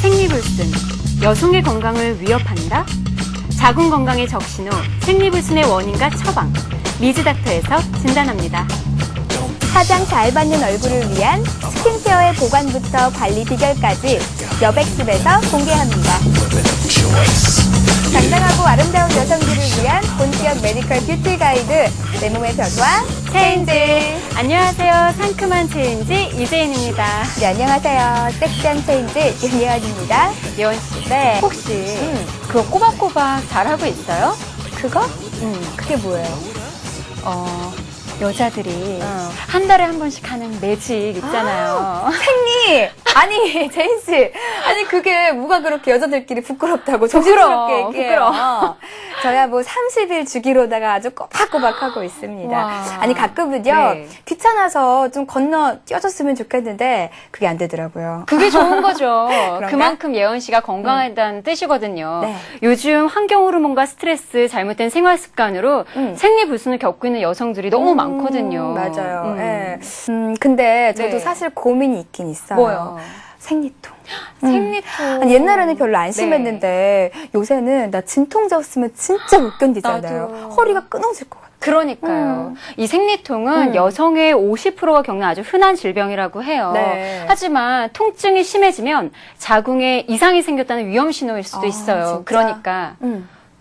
생리불순, 여성의 건강을 위협한다? 자궁 건강의 적신호, 생리불순의 원인과 처방, 미즈닥터에서 진단합니다. 화장 잘 받는 얼굴을 위한 스킨케어의 보관부터 관리 비결까지 여백숲에서 공개합니다. 당당하고 아름다운 여성들을 위한 본격 메디컬 뷰티 가이드, 내 몸의 변화 체인지. 안녕하세요. 상큼한 체인지 이재인입니다. 네, 안녕하세요. 섹시한 체인지 윤예원입니다. 예원 씨, 네. 혹시 그거 꼬박꼬박 잘하고 있어요? 그거? 그게 뭐예요? 여자들이 한 달에 한 번씩 하는 매직 있잖아요. 생리! 아니, 제인씨. 아니, 그게 뭐가 그렇게 여자들끼리 부끄럽다고 조심스럽게 얘기해요. 부끄러워. 저야 뭐 30일 주기로다가 아주 꼬박꼬박 하고 있습니다. 와. 아니, 가끔은요, 네. 귀찮아서 좀 건너 뛰어줬으면 좋겠는데, 그게 안 되더라고요. 그게 좋은 거죠. 그런가? 그만큼 예원 씨가 건강하다는 뜻이거든요. 네. 요즘 환경 호르몬과 스트레스, 잘못된 생활 습관으로 생리불순을 겪고 있는 여성들이 너무 많거든요. 맞아요. 예. 근데 저도 네. 사실 고민이 있긴 있어요. 뭐요? 생리통. 생리통. 아니, 옛날에는 별로 안 네. 심했는데 요새는 나 진통제 없으면 진짜 못 견디잖아요. 나도. 허리가 끊어질 것 같아요. 그러니까요. 이 생리통은 여성의 50%가 겪는 아주 흔한 질병이라고 해요. 네. 하지만 통증이 심해지면 자궁에 이상이 생겼다는 위험 신호일 수도 있어요. 진짜? 그러니까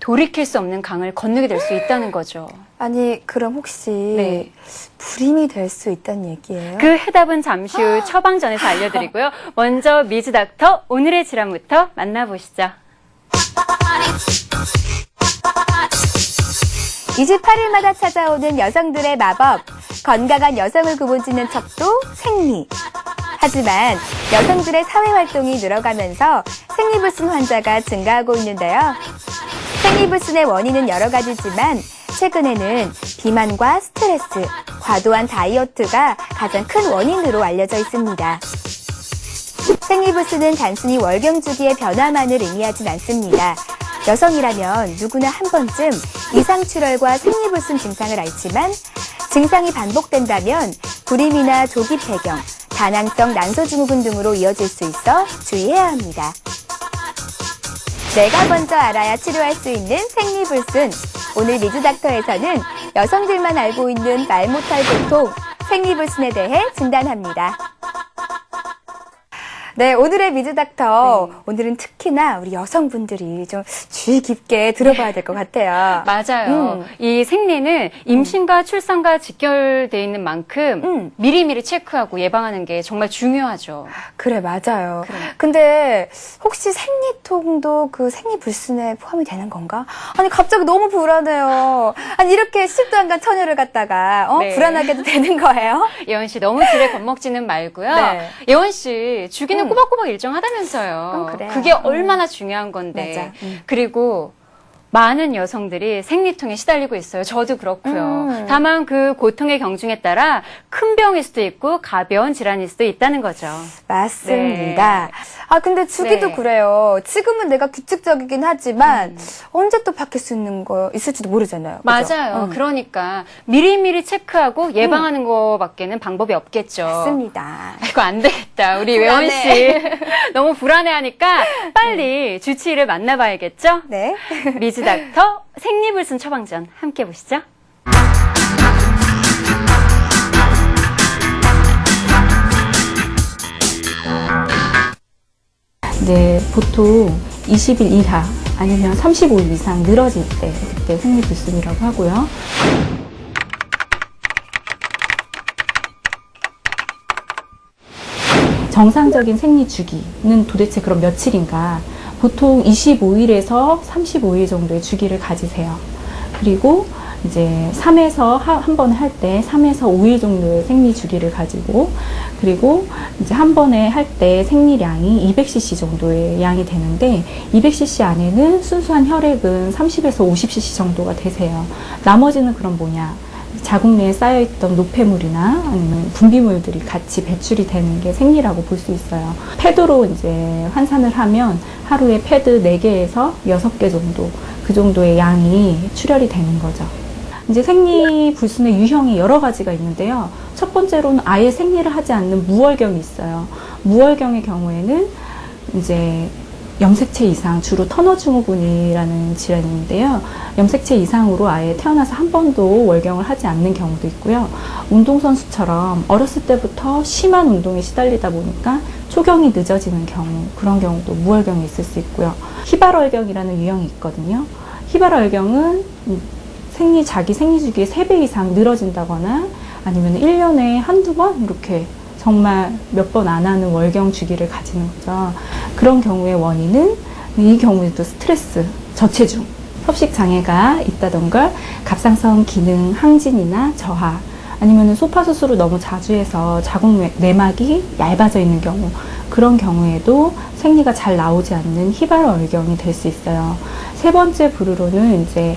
돌이킬 수 없는 강을 건너게 될 수 있다는 거죠. 아니, 그럼 혹시 네. 불임이 될 수 있다는 얘기예요? 그 해답은 잠시 후 처방전에서 알려드리고요. 먼저 미즈닥터 오늘의 질환부터 만나보시죠. 28일마다 찾아오는 여성들의 마법, 건강한 여성을 구분짓는 척도 생리. 하지만 여성들의 사회활동이 늘어가면서 생리불순 환자가 증가하고 있는데요. 생리불순의 원인은 여러 가지지만 최근에는 비만과 스트레스, 과도한 다이어트가 가장 큰 원인으로 알려져 있습니다. 생리불순은 단순히 월경주기의 변화만을 의미하진 않습니다. 여성이라면 누구나 한 번쯤 이상출혈과 생리불순 증상을 앓지만 증상이 반복된다면 불임이나 조기 폐경, 다낭성 난소증후군 등으로 이어질 수 있어 주의해야 합니다. 내가 먼저 알아야 치료할 수 있는 생리불순. 오늘 미즈닥터에서는 여성들만 알고 있는 말 못할 고통, 생리불순에 대해 진단합니다. 네, 오늘의 미즈닥터. 오늘은 특히나 우리 여성분들이 좀 주의 깊게 들어봐야 될 것 같아요. 맞아요. 이 생리는 임신과 출산과 직결되어 있는 만큼 미리미리 체크하고 예방하는 게 정말 중요하죠. 그래, 맞아요. 그래. 근데 혹시 생리통도 그 생리불순에 포함이 되는 건가? 아니, 갑자기 너무 불안해요. 아니, 이렇게 시집도 안 간 처녀를 갖다가 네. 불안하게도 되는 거예요? 예원 씨 너무 지레 겁먹지는 말고요. 네. 예원 씨 주기는 꼬박꼬박 일정하다면서요. 그래요. 그게 얼마나 중요한 건데. 맞아. 그리고 많은 여성들이 생리통에 시달리고 있어요. 저도 그렇고요. 다만 그 고통의 경중에 따라 큰 병일 수도 있고 가벼운 질환일 수도 있다는 거죠. 맞습니다. 아, 근데 주기도 네. 그래요. 지금은 내가 규칙적이긴 하지만 언제 또 바뀔 수 있는 거 있을지도 모르잖아요. 그죠? 맞아요. 그러니까 미리미리 체크하고 예방하는 거밖에는 방법이 없겠죠. 맞습니다. 이거 안 되겠다. 우리 외원 씨 너무 불안해하니까 빨리 주치의를 만나봐야겠죠? 네. 미즈닥터 생리불순 처방전 함께 보시죠. 네, 보통 20일 이하 아니면 35일 이상 늘어질 때 그때 생리불순이라고 하고요. 정상적인 생리 주기는 도대체 그럼 며칠인가? 보통 25일에서 35일 정도의 주기를 가지세요. 그리고 이제 3에서 한 번에 할 때 3에서 5일 정도의 생리 주기를 가지고, 그리고 이제 한 번에 할 때 생리량이 200cc 정도의 양이 되는데 200cc 안에는 순수한 혈액은 30에서 50cc 정도가 되세요. 나머지는 그럼 뭐냐? 자궁 내에 쌓여있던 노폐물이나 아니면 분비물들이 같이 배출이 되는 게 생리라고 볼 수 있어요. 패드로 이제 환산을 하면 하루에 패드 4개에서 6개 정도, 그 정도의 양이 출혈이 되는 거죠. 이제 생리불순의 유형이 여러 가지가 있는데요. 첫 번째로는 아예 생리를 하지 않는 무월경이 있어요. 무월경의 경우에는 이제 염색체 이상, 주로 터너증후군이라는 질환인데요. 염색체 이상으로 아예 태어나서 한 번도 월경을 하지 않는 경우도 있고요. 운동선수처럼 어렸을 때부터 심한 운동에 시달리다 보니까 초경이 늦어지는 경우, 그런 경우도 무월경이 있을 수 있고요. 희발월경이라는 유형이 있거든요. 희발월경은 자기 생리주기의 3배 이상 늘어진다거나 아니면 1년에 한두 번 이렇게 정말 몇 번 안 하는 월경 주기를 가지는 거죠. 그런 경우의 원인은 이 경우에도 스트레스, 저체중, 협식 장애가 있다던가 갑상선 기능 항진이나 저하, 아니면 소파 수술을 너무 자주 해서 자궁 내막이 얇아져 있는 경우, 그런 경우에도 생리가 잘 나오지 않는 희발월경이 될 수 있어요. 세 번째 부류로는 이제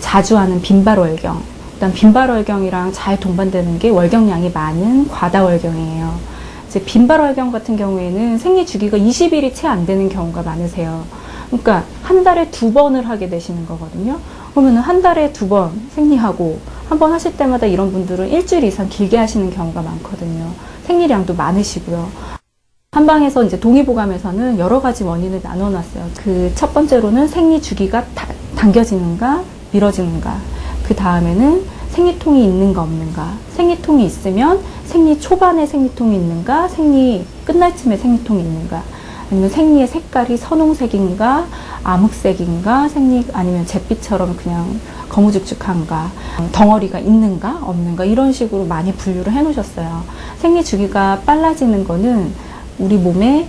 자주 하는 빈발월경. 일단 빈발월경이랑 잘 동반되는 게 월경량이 많은 과다월경이에요. 이제 빈발월경 같은 경우에는 생리 주기가 20일이 채 안 되는 경우가 많으세요. 그러니까 한 달에 2번을 하게 되시는 거거든요. 그러면 한 달에 2번 생리하고 한 번 하실 때마다 이런 분들은 일주일 이상 길게 하시는 경우가 많거든요. 생리량도 많으시고요. 한방에서 이제 동의보감에서는 여러 가지 원인을 나눠놨어요. 그 첫 번째로는 생리 주기가 당겨지는가, 미뤄지는가. 그 다음에는 생리통이 있는가 없는가. 생리통이 있으면 생리 초반에 생리통이 있는가, 생리 끝날 쯤에 생리통이 있는가. 아니면 생리의 색깔이 선홍색인가, 암흑색인가, 아니면 잿빛처럼 그냥 거무죽죽한가, 덩어리가 있는가 없는가, 이런 식으로 많이 분류를 해 놓으셨어요. 생리 주기가 빨라지는 거는 우리 몸에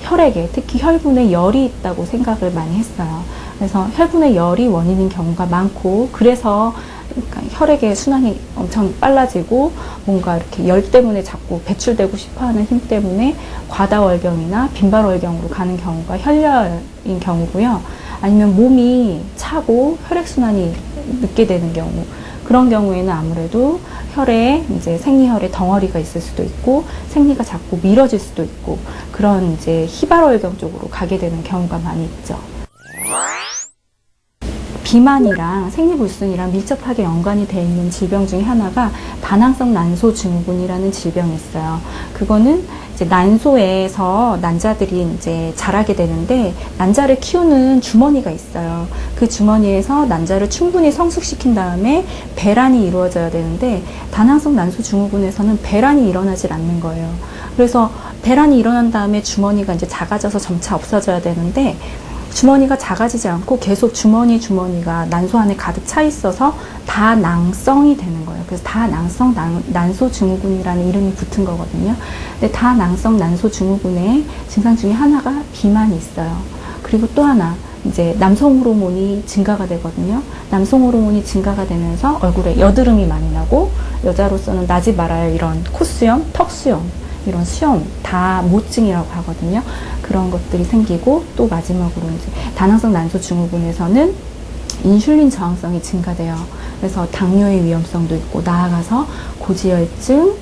혈액에, 특히 혈분에 열이 있다고 생각을 많이 했어요. 그래서 혈분의 열이 원인인 경우가 많고, 그래서 그러니까 혈액의 순환이 엄청 빨라지고 뭔가 이렇게 열 때문에 자꾸 배출되고 싶어하는 힘 때문에 과다월경이나 빈발월경으로 가는 경우가 혈열인 경우고요. 아니면 몸이 차고 혈액순환이 늦게 되는 경우, 그런 경우에는 아무래도 혈에 이제 생리혈에 덩어리가 있을 수도 있고 생리가 자꾸 미뤄질 수도 있고, 그런 이제 희발월경 쪽으로 가게 되는 경우가 많이 있죠. 비만이랑 생리불순이랑 밀접하게 연관이 되어 있는 질병 중에 하나가 다낭성 난소증후군이라는 질병이 있어요. 그거는 이제 난소에서 난자들이 이제 자라게 되는데, 난자를 키우는 주머니가 있어요. 그 주머니에서 난자를 충분히 성숙시킨 다음에 배란이 이루어져야 되는데, 다낭성 난소증후군에서는 배란이 일어나질 않는 거예요. 그래서 배란이 일어난 다음에 주머니가 이제 작아져서 점차 없어져야 되는데, 주머니가 작아지지 않고 계속 주머니가 난소 안에 가득 차 있어서 다낭성이 되는 거예요. 그래서 다낭성 난소증후군이라는 이름이 붙은 거거든요. 근데 다낭성 난소증후군의 증상 중에 하나가 비만이 있어요. 그리고 또 하나, 이제 남성 호르몬이 증가가 되거든요. 남성 호르몬이 증가가 되면서 얼굴에 여드름이 많이 나고, 여자로서는 나지 말아야 할 이런 콧수염, 턱수염, 이런 수염, 다 모증이라고 하거든요. 그런 것들이 생기고, 또 마지막으로 이제 다낭성 난소증후군에서는 인슐린 저항성이 증가돼요. 그래서 당뇨의 위험성도 있고, 나아가서 고지혈증,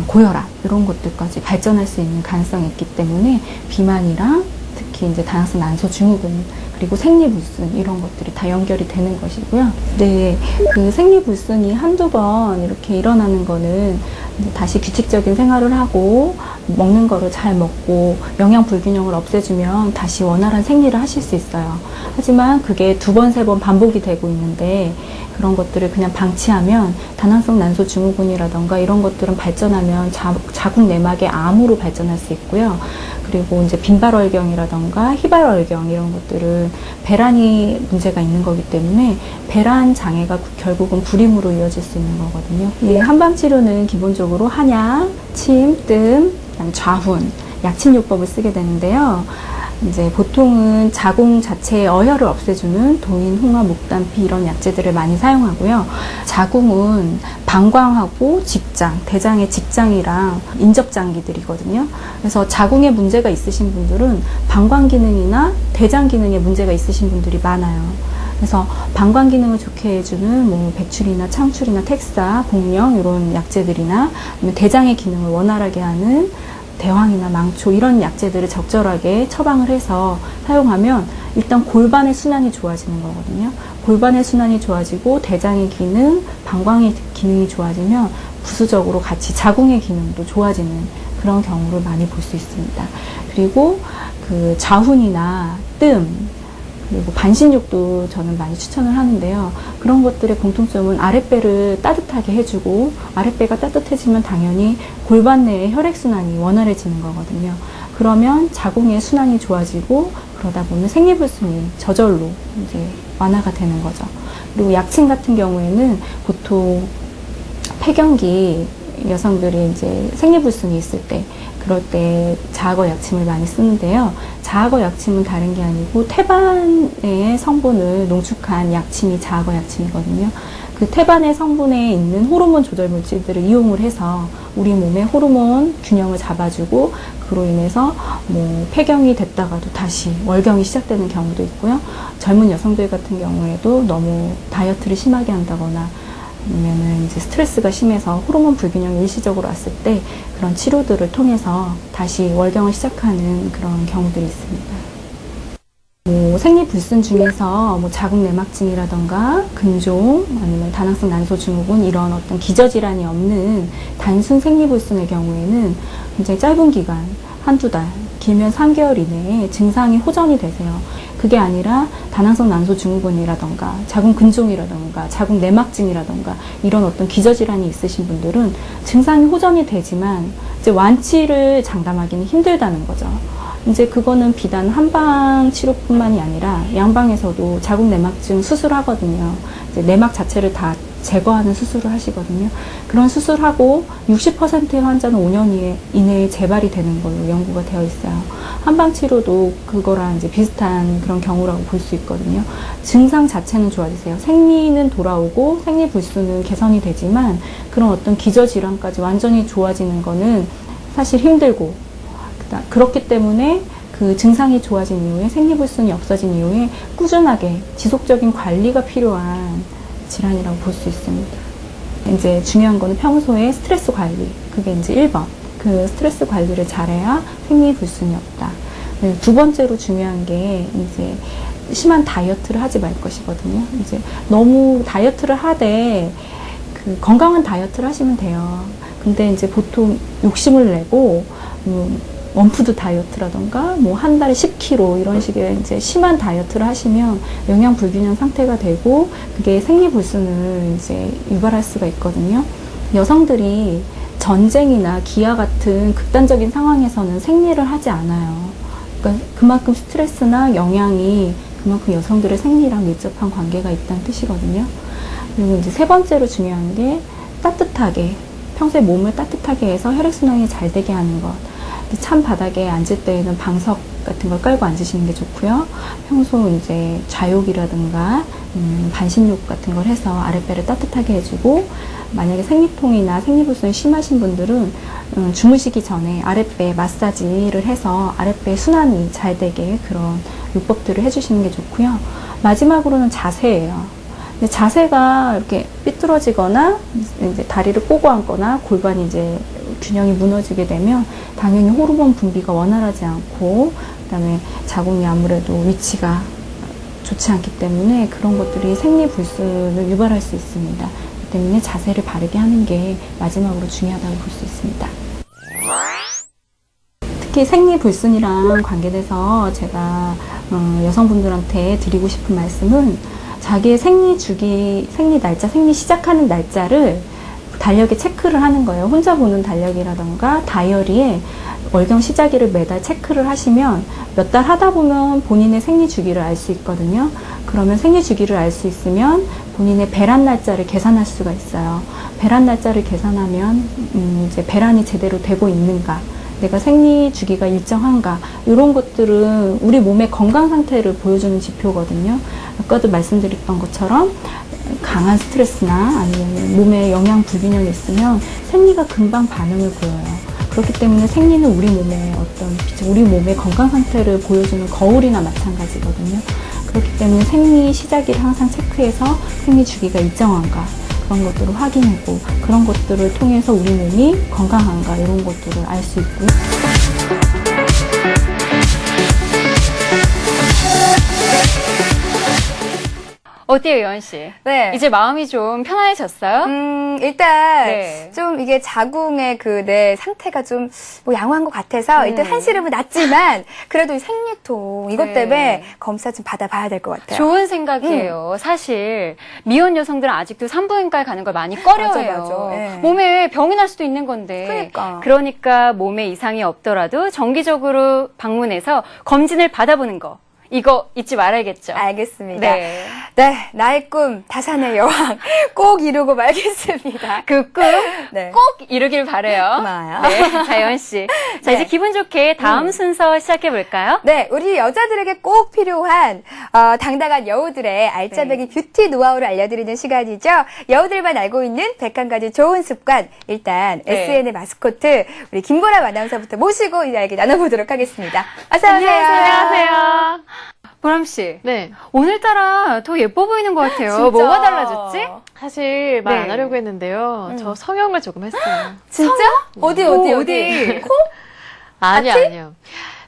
고혈압 이런 것들까지 발전할 수 있는 가능성이 있기 때문에 비만이랑 특히 이제 다낭성 난소증후군, 그리고 생리불순, 이런 것들이 다 연결이 되는 것이고요. 네, 그 생리불순이 한두 번 이렇게 일어나는 거는 다시 규칙적인 생활을 하고 먹는 거를 잘 먹고 영양 불균형을 없애주면 다시 원활한 생리를 하실 수 있어요. 하지만 그게 2번, 3번 반복이 되고 있는데, 그런 것들을 그냥 방치하면 다낭성 난소증후군이라던가 이런 것들은 발전하면 자궁 내막의 암으로 발전할 수 있고요. 그리고 이제 빈발월경이라던가 희발월경 이런 것들은 배란이 문제가 있는 거기 때문에 배란 장애가 결국은 불임으로 이어질 수 있는 거거든요. 예, 한방치료는 기본적으로 한약, 침, 뜸, 좌훈, 약침요법을 쓰게 되는데요. 이제 보통은 자궁 자체의 어혈을 없애주는 도인, 홍합, 목단피 이런 약재들을 많이 사용하고요. 자궁은 방광하고 직장, 대장의 직장이랑 인접장기들이거든요. 그래서 자궁에 문제가 있으신 분들은 방광 기능이나 대장 기능에 문제가 있으신 분들이 많아요. 그래서 방광 기능을 좋게 해주는 뭐 백출이나 창출이나 텍사, 복령 이런 약재들이나, 아니면 대장의 기능을 원활하게 하는 대황이나 망초 이런 약재들을 적절하게 처방을 해서 사용하면 일단 골반의 순환이 좋아지는 거거든요. 골반의 순환이 좋아지고 대장의 기능, 방광의 기능이 좋아지면 부수적으로 같이 자궁의 기능도 좋아지는 그런 경우를 많이 볼 수 있습니다. 그리고 그 좌훈이나 뜸, 그리고 반신욕도 저는 많이 추천을 하는데요. 그런 것들의 공통점은 아랫배를 따뜻하게 해주고, 아랫배가 따뜻해지면 당연히 골반 내의 혈액순환이 원활해지는 거거든요. 그러면 자궁의 순환이 좋아지고, 그러다 보면 생리불순이 저절로 이제 완화가 되는 거죠. 그리고 약침 같은 경우에는 보통 폐경기 여성들이 이제 생리불순이 있을 때, 그럴 때 자아거 약침을 많이 쓰는데요. 자아거 약침은 다른 게 아니고 태반의 성분을 농축한 약침이 자아거 약침이거든요. 그 태반의 성분에 있는 호르몬 조절 물질들을 이용을 해서 우리 몸의 호르몬 균형을 잡아주고, 그로 인해서 뭐 폐경이 됐다가도 다시 월경이 시작되는 경우도 있고요. 젊은 여성들 같은 경우에도 너무 다이어트를 심하게 한다거나 아니면은 이제 스트레스가 심해서 호르몬 불균형이 일시적으로 왔을 때 그런 치료들을 통해서 다시 월경을 시작하는 그런 경우들이 있습니다. 뭐 생리불순 중에서 뭐 자궁내막증이라던가 근종 아니면 다낭성 난소증후군 이런 어떤 기저질환이 없는 단순 생리불순의 경우에는 굉장히 짧은 기간, 한두 달, 길면 3개월 이내에 증상이 호전이 되세요. 그게 아니라 다낭성 난소증후군이라던가 자궁 근종이라던가 자궁 내막증이라던가 이런 어떤 기저질환이 있으신 분들은 증상이 호전이 되지만 이제 완치를 장담하기는 힘들다는 거죠. 이제 그거는 비단 한방 치료뿐만이 아니라 양방에서도 자궁 내막증 수술하거든요. 이제 내막 자체를 다 제거하는 수술을 하시거든요. 그런 수술하고 60%의 환자는 5년 이내에 재발이 되는 걸로 연구가 되어 있어요. 한방 치료도 그거랑 이제 비슷한 그런 경우라고 볼 수 있거든요. 증상 자체는 좋아지세요. 생리는 돌아오고 생리불순은 개선이 되지만 그런 어떤 기저질환까지 완전히 좋아지는 거는 사실 힘들고, 그렇기 때문에 그 증상이 좋아진 이후에 생리불순이 없어진 이후에 꾸준하게 지속적인 관리가 필요한 질환이라고 볼 수 있습니다. 이제 중요한 거는 평소에 스트레스 관리. 그게 이제 1번. 그 스트레스 관리를 잘해야 생리불순이 없다. 두 번째로 중요한 게 이제 심한 다이어트를 하지 말 것이거든요. 이제 너무 다이어트를 하되 그 건강한 다이어트를 하시면 돼요. 근데 이제 보통 욕심을 내고 원푸드 다이어트라던가 뭐 한 달에 10kg 이런 식의 이제 심한 다이어트를 하시면 영양 불균형 상태가 되고 그게 생리불순을 이제 유발할 수가 있거든요. 여성들이 전쟁이나 기아 같은 극단적인 상황에서는 생리를 하지 않아요. 그러니까 그만큼 스트레스나 영양이 그만큼 여성들의 생리랑 밀접한 관계가 있다는 뜻이거든요. 그리고 이제 세 번째로 중요한 게 따뜻하게, 평소에 몸을 따뜻하게 해서 혈액순환이 잘 되게 하는 것. 찬 바닥에 앉을 때에는 방석 같은 걸 깔고 앉으시는 게 좋고요. 평소 이제 좌욕이라든가 반신욕 같은 걸 해서 아랫배를 따뜻하게 해주고, 만약에 생리통이나 생리불순이 심하신 분들은 주무시기 전에 아랫배 마사지를 해서 아랫배 순환이 잘 되게 그런 요법들을 해주시는 게 좋고요. 마지막으로는 자세예요. 근데 자세가 이렇게 삐뚤어지거나 이제 다리를 꼬고 앉거나 골반이 이제 균형이 무너지게 되면 당연히 호르몬 분비가 원활하지 않고, 그다음에 자궁이 아무래도 위치가 좋지 않기 때문에 그런 것들이 생리불순을 유발할 수 있습니다. 그렇기 때문에 자세를 바르게 하는 게 마지막으로 중요하다고 볼 수 있습니다. 특히 생리불순이랑 관계돼서 제가 여성분들한테 드리고 싶은 말씀은 자기의 생리 주기, 생리 날짜, 생리 시작하는 날짜를 달력에 체크를 하는 거예요. 혼자 보는 달력이라던가 다이어리에 월경 시작일을 매달 체크를 하시면 몇 달 하다 보면 본인의 생리 주기를 알 수 있거든요. 그러면 생리 주기를 알 수 있으면 본인의 배란 날짜를 계산할 수가 있어요. 배란 날짜를 계산하면 이제 배란이 제대로 되고 있는가, 내가 생리 주기가 일정한가, 이런 것들은 우리 몸의 건강 상태를 보여주는 지표거든요. 아까도 말씀드렸던 것처럼 강한 스트레스나 아니면 몸에 영양 불균형이 있으면 생리가 금방 반응을 보여요. 그렇기 때문에 생리는 우리 몸의 우리 몸의 건강 상태를 보여주는 거울이나 마찬가지거든요. 그렇기 때문에 생리 시작일을 항상 체크해서 생리 주기가 일정한가, 그런 것들을 확인하고, 그런 것들을 통해서 우리 몸이 건강한가, 이런 것들을 알 수 있고요. 어때요, 여은 씨? 네. 이제 마음이 좀 편안해졌어요? 일단 네. 좀 이게 자궁의 그 내 상태가 좀 뭐 양호한 것 같아서 일단 한시름은 났지만 그래도 이 생리통 이것 네. 때문에 검사 좀 받아봐야 될 것 같아요. 좋은 생각이에요. 사실 미혼 여성들은 아직도 산부인과에 가는 걸 많이 꺼려해요. 맞아. 예. 몸에 병이 날 수도 있는 건데. 그러니까 몸에 이상이 없더라도 정기적으로 방문해서 검진을 받아보는 거. 이거 잊지 말아야겠죠. 알겠습니다. 네. 네, 나의 꿈 다산의 여왕 꼭 이루고 말겠습니다. 그 꿈 네. 꼭 이루길 바래요. 고마워요. 네, 자, 여은 씨. 자, 네. 이제 기분 좋게 다음 순서 시작해 볼까요? 네, 우리 여자들에게 꼭 필요한 당당한 여우들의 알짜배기 뷰티 노하우를 알려드리는 시간이죠. 여우들만 알고 있는 101가지 좋은 습관. 일단 네. SN의 마스코트 우리 김보람 아나운서부터 모시고 이야기 나눠보도록 하겠습니다. 어서 오세요. 안녕하세요. 보람 씨. 네. 오늘따라 더 예뻐 보이는 것 같아요. 진짜. 뭐가 달라졌지? 사실 말 안 네. 하려고 했는데요. 저 성형을 조금 했어요. 진짜? 어디? 코? 아니요.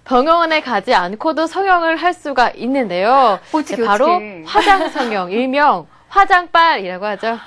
병원에 가지 않고도 성형을 할 수가 있는데요. 어떻게, 바로 어떻게. 화장 성형, 일명 화장빨이라고 하죠.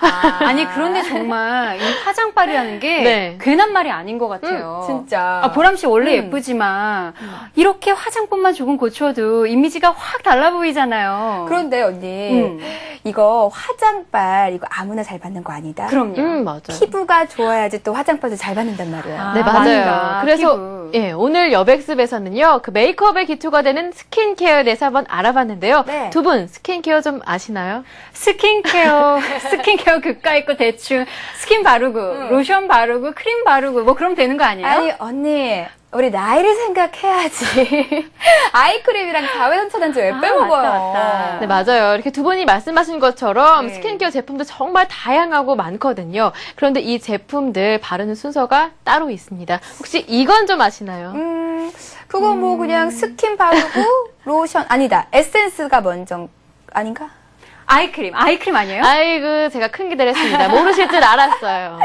아니, 그런데 정말 이 화장빨이라는 게 네. 괜한 말이 아닌 것 같아요. 진짜. 아, 보람 씨 원래 예쁘지만 이렇게 화장법만 조금 고쳐도 이미지가 확 달라 보이잖아요. 그런데 언니, 이거 화장빨 이거 아무나 잘 받는 거 아니다. 그럼요. 맞아요. 피부가 좋아야지 또 화장빨도 잘 받는단 말이에요. 아, 네, 맞아요. 맞다. 그래서 피부. 예, 오늘 여백습에서는요. 그 메이크업의 기초가 되는 스킨케어에 대해서 한번 알아봤는데요. 네. 두 분 스킨케어 좀 아시나요? 스킨케어 그까 있고 대충 스킨 바르고 로션 바르고 크림 바르고 뭐 그럼 되는 거 아니에요? 아니 언니 우리 나이를 생각해야지. 아이크림이랑 자외선차단제 왜 빼먹어요? 맞다. 네, 맞아요. 이렇게 두 분이 말씀하신 것처럼 네. 스킨케어 제품도 정말 다양하고 많거든요. 그런데 이 제품들 바르는 순서가 따로 있습니다. 혹시 이건 좀 아시나요? 그거 뭐 그냥 스킨 바르고 로션 아니다. 에센스가 먼저 아닌가? 아이크림 아니에요? 아이고, 제가 큰 기대를 했습니다. 모르실 줄 알았어요.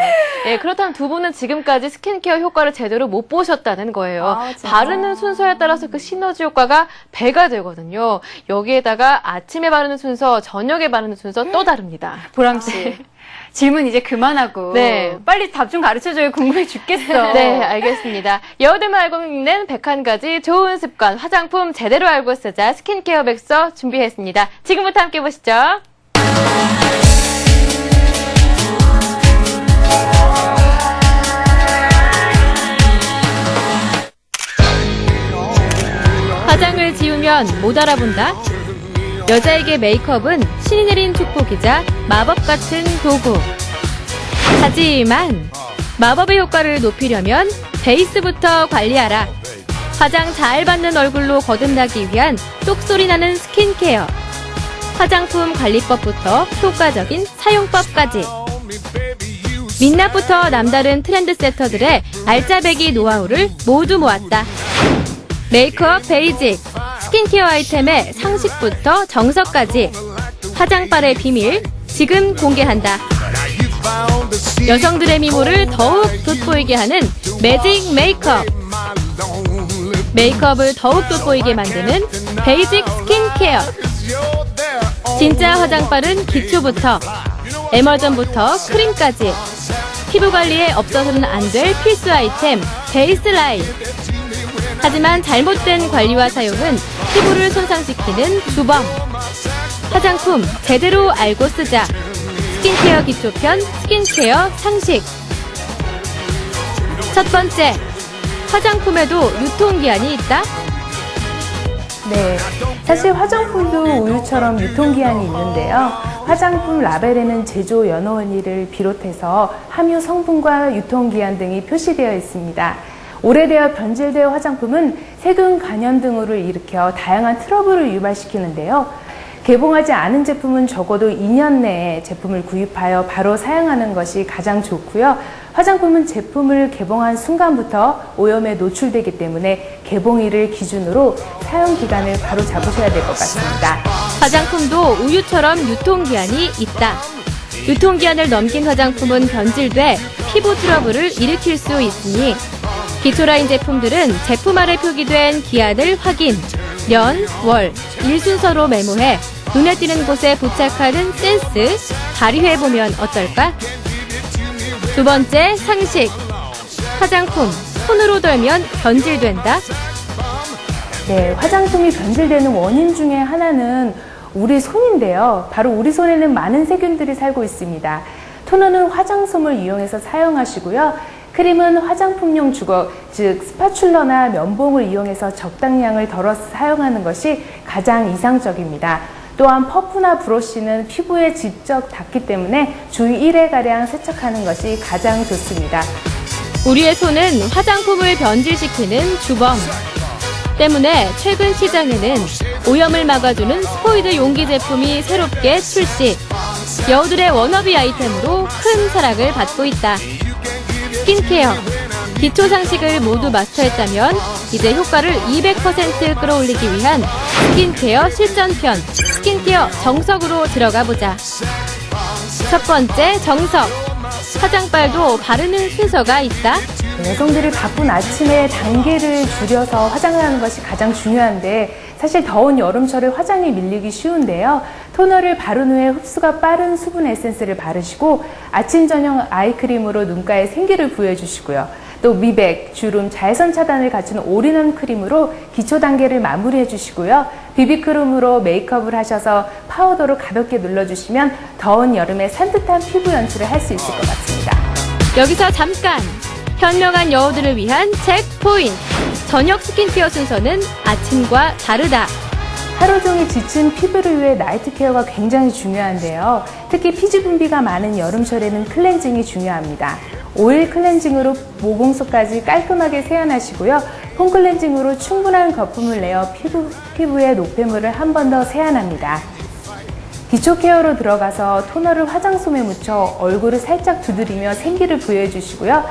예, 그렇다면 두 분은 지금까지 스킨케어 효과를 제대로 못 보셨다는 거예요. 아, 진짜? 바르는 순서에 따라서 그 시너지 효과가 배가 되거든요. 여기에다가 아침에 바르는 순서, 저녁에 바르는 순서 또 다릅니다. 보람 씨 질문 이제 그만하고 네. 빨리 답 좀 가르쳐줘요. 궁금해 죽겠어. 네, 알겠습니다. 여우들만 알고 있는 101가지 좋은 습관, 화장품 제대로 알고 쓰자 스킨케어 백서 준비했습니다. 지금부터 함께 보시죠. 화장을 지우면 못 알아본다? 여자에게 메이크업은 신이 내린 축복이자 마법 같은 도구. 하지만 마법의 효과를 높이려면 베이스부터 관리하라. 화장 잘 받는 얼굴로 거듭나기 위한 똑소리 나는 스킨케어. 화장품 관리법부터 효과적인 사용법까지. 민낯부터 남다른 트렌드 세터들의 알짜배기 노하우를 모두 모았다. 메이크업 베이직, 스킨케어 아이템의 상식부터 정석까지 화장빨의 비밀 지금 공개한다. 여성들의 미모를 더욱 돋보이게 하는 매직 메이크업. 메이크업을 더욱 돋보이게 만드는 베이직 스킨케어. 진짜 화장빨은 기초부터 에머전부터 크림까지 피부 관리에 없어서는 안 될 필수 아이템 베이스라인. 하지만 잘못된 관리와 사용은 피부를 손상시키는 주범. 화장품 제대로 알고 쓰자. 스킨케어 기초편 스킨케어 상식. 첫 번째, 화장품에도 유통기한이 있다? 네, 사실 화장품도 우유처럼 유통기한이 있는데요. 화장품 라벨에는 제조 연원일을 비롯해서 함유 성분과 유통기한 등이 표시되어 있습니다. 오래되어 변질되어 화장품은 세균 간염 등을 일으켜 다양한 트러블을 유발시키는데요. 개봉하지 않은 제품은 적어도 2년 내에 제품을 구입하여 바로 사용하는 것이 가장 좋고요. 화장품은 제품을 개봉한 순간부터 오염에 노출되기 때문에 개봉일을 기준으로 사용 기간을 바로 잡으셔야 될 것 같습니다. 화장품도 우유처럼 유통기한이 있다. 유통기한을 넘긴 화장품은 변질돼 피부 트러블을 일으킬 수 있으니 기초라인 제품들은 제품 아래 표기된 기한을 확인, 년, 월, 일 순서로 메모해 눈에 띄는 곳에 부착하는 센스 발휘해보면 어떨까? 두 번째, 상식. 화장품, 손으로 덜면 변질된다. 네, 화장품이 변질되는 원인 중에 하나는 우리 손인데요. 바로 우리 손에는 많은 세균들이 살고 있습니다. 토너는 화장솜을 이용해서 사용하시고요. 크림은 화장품용 주걱, 즉 스파츌러나 면봉을 이용해서 적당량을 덜어서 사용하는 것이 가장 이상적입니다. 또한 퍼프나 브러쉬는 피부에 직접 닿기 때문에 주 1회가량 세척하는 것이 가장 좋습니다. 우리의 손은 화장품을 변질시키는 주범. 때문에 최근 시장에는 오염을 막아주는 스포이드 용기 제품이 새롭게 출시. 여우들의 워너비 아이템으로 큰 사랑을 받고 있다. 스킨케어. 기초 상식을 모두 마스터했다면 이제 효과를 200% 끌어올리기 위한 스킨케어 실전편, 스킨케어 정석으로 들어가 보자. 첫 번째, 정석. 화장빨도 바르는 순서가 있다. 여성들이 바쁜 아침에 단계를 줄여서 화장을 하는 것이 가장 중요한데 사실 더운 여름철에 화장이 밀리기 쉬운데요. 토너를 바른 후에 흡수가 빠른 수분 에센스를 바르시고 아침 저녁 아이크림으로 눈가에 생기를 부여해주시고요. 또 미백, 주름, 자외선 차단을 갖춘 올인원 크림으로 기초 단계를 마무리해 주시고요. 비비크림으로 메이크업을 하셔서 파우더로 가볍게 눌러주시면 더운 여름에 산뜻한 피부 연출을 할 수 있을 것 같습니다. 여기서 잠깐! 현명한 여우들을 위한 체크 포인트. 저녁 스킨케어 순서는 아침과 다르다. 하루 종일 지친 피부를 위해 나이트 케어가 굉장히 중요한데요. 특히 피지 분비가 많은 여름철에는 클렌징이 중요합니다. 오일 클렌징으로 모공속까지 깔끔하게 세안하시고요. 폼 클렌징으로 충분한 거품을 내어 피부에 노폐물을 한 번 더 세안합니다. 기초 케어로 들어가서 토너를 화장솜에 묻혀 얼굴을 살짝 두드리며 생기를 부여해 주시고요.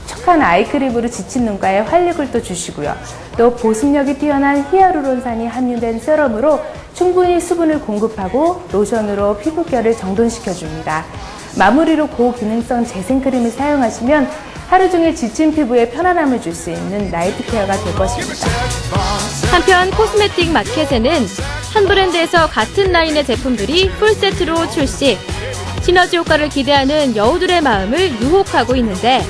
촉촉한 아이크림으로 지친 눈가에 활력을 또 주시고요. 또 보습력이 뛰어난 히아루론산이 함유된 세럼으로 충분히 수분을 공급하고 로션으로 피부결을 정돈시켜 줍니다. 마무리로 고기능성 재생크림을 사용하시면 하루 종일 지친 피부에 편안함을 줄 수 있는 나이트 케어가 될 것입니다. 한편 코스메틱 마켓에는 한 브랜드에서 같은 라인의 제품들이 풀세트로 출시. 시너지 효과를 기대하는 여우들의 마음을 유혹하고 있는데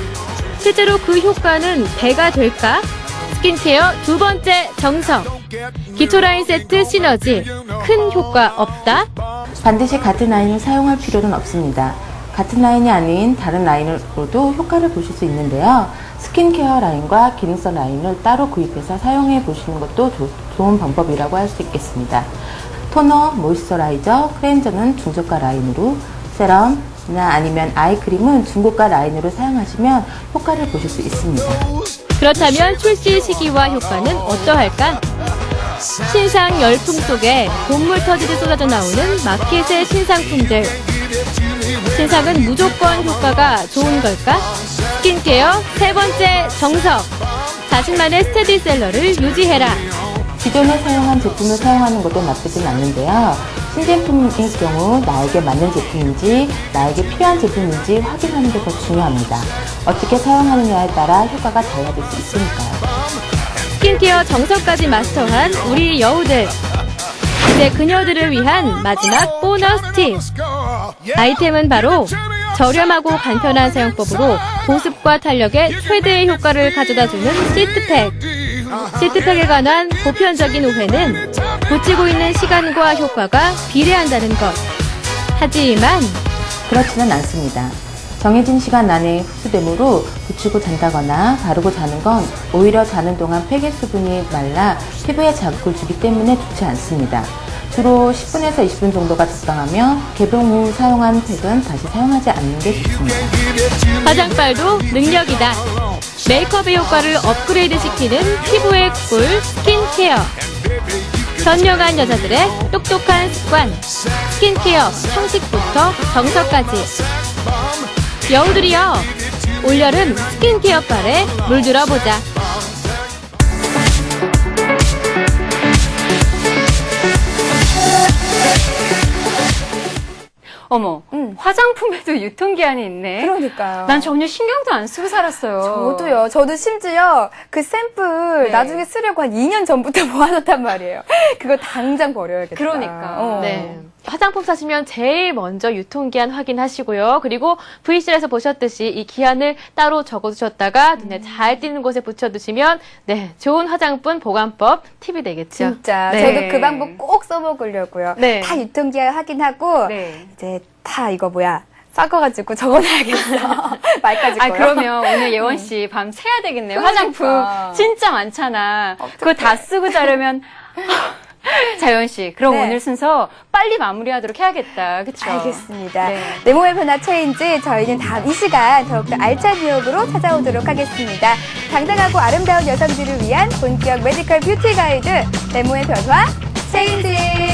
실제로 그 효과는 배가 될까? 스킨케어 두 번째, 정석. 기초 라인 세트 시너지. 큰 효과 없다? 반드시 같은 라인을 사용할 필요는 없습니다. 같은 라인이 아닌 다른 라인으로도 효과를 보실 수 있는데요. 스킨케어 라인과 기능성 라인을 따로 구입해서 사용해 보시는 것도 좋은 방법이라고 할 수 있겠습니다. 토너, 모이스처라이저, 클렌저는 중저가 라인으로, 세럼이나 아니면 아이크림은 중고가 라인으로 사용하시면 효과를 보실 수 있습니다. 그렇다면 출시 시기와 효과는 어떠할까? 신상 열풍 속에 봄물 터지듯 쏟아져 나오는 마켓의 신상품들. 신상은 무조건 효과가 좋은 걸까? 스킨케어 세 번째, 정석. 자신만의 스테디셀러를 유지해라. 기존에 사용한 제품을 사용하는 것도 나쁘진 않는데요. 신제품일 경우 나에게 맞는 제품인지 나에게 필요한 제품인지 확인하는 게 더 중요합니다. 어떻게 사용하느냐에 따라 효과가 달라질 수 있으니까요. 스킨케어 정석까지 마스터한 우리 여우들. 이제 그녀들을 위한 마지막 보너스 팁. 아이템은 바로 저렴하고 간편한 사용법으로 보습과 탄력에 최대의 효과를 가져다주는 시트팩. 시트팩에 관한 보편적인 오해는 붙이고 있는 시간과 효과가 비례한다는 것. 하지만 그렇지는 않습니다. 정해진 시간 안에 흡수되므로 붙이고 잔다거나 바르고 자는 건 오히려 자는 동안 팩의 수분이 말라 피부에 자극을 주기 때문에 좋지 않습니다. 주로 10분에서 20분 정도가 적당하며 개봉 후 사용한 팩은 다시 사용하지 않는 게 좋습니다. 화장빨도 능력이다. 메이크업의 효과를 업그레이드 시키는 피부의 꿀 스킨케어. 현명한 여자들의 똑똑한 습관. 스킨케어 상식부터 정석까지. 여우들이여, 올여름 스킨케어 빨에 물들어 보자. 어머, 화장품에도 유통기한이 있네. 그러니까요. 난 전혀 신경도 안 쓰고 살았어요. 저도요. 저도 심지어 그 샘플 네. 나중에 쓰려고 한 2년 전부터 모아놨단 말이에요. 그거 당장 버려야겠다. 그러니까. 네. 화장품 사시면 제일 먼저 유통기한 확인하시고요. 그리고 VCR에서 보셨듯이 이 기한을 따로 적어두셨다가 눈에 잘 띄는 곳에 붙여두시면 네, 좋은 화장품 보관법 팁이 되겠죠. 진짜. 네. 저도 그 방법 꼭 써먹으려고요. 네. 다 유통기한 확인하고 네. 이제 다 이거 섞어가지고 적어놔야겠어. 말까지 아, 거요. 그러면 오늘 예원 씨 밤 새야 되겠네요. 화장품 그러니까. 진짜 많잖아. 그거 다 쓰고 자려면. 자연 씨, 그럼 네. 오늘 순서 빨리 마무리하도록 해야겠다. 그쵸? 알겠습니다. 네. 내 몸의 변화 체인지 저희는 다음 이 시간 더욱더 알찬 뉴욕으로 찾아오도록 하겠습니다. 당당하고 아름다운 여성들을 위한 본격 메디컬 뷰티 가이드 내 몸의 변화 체인지.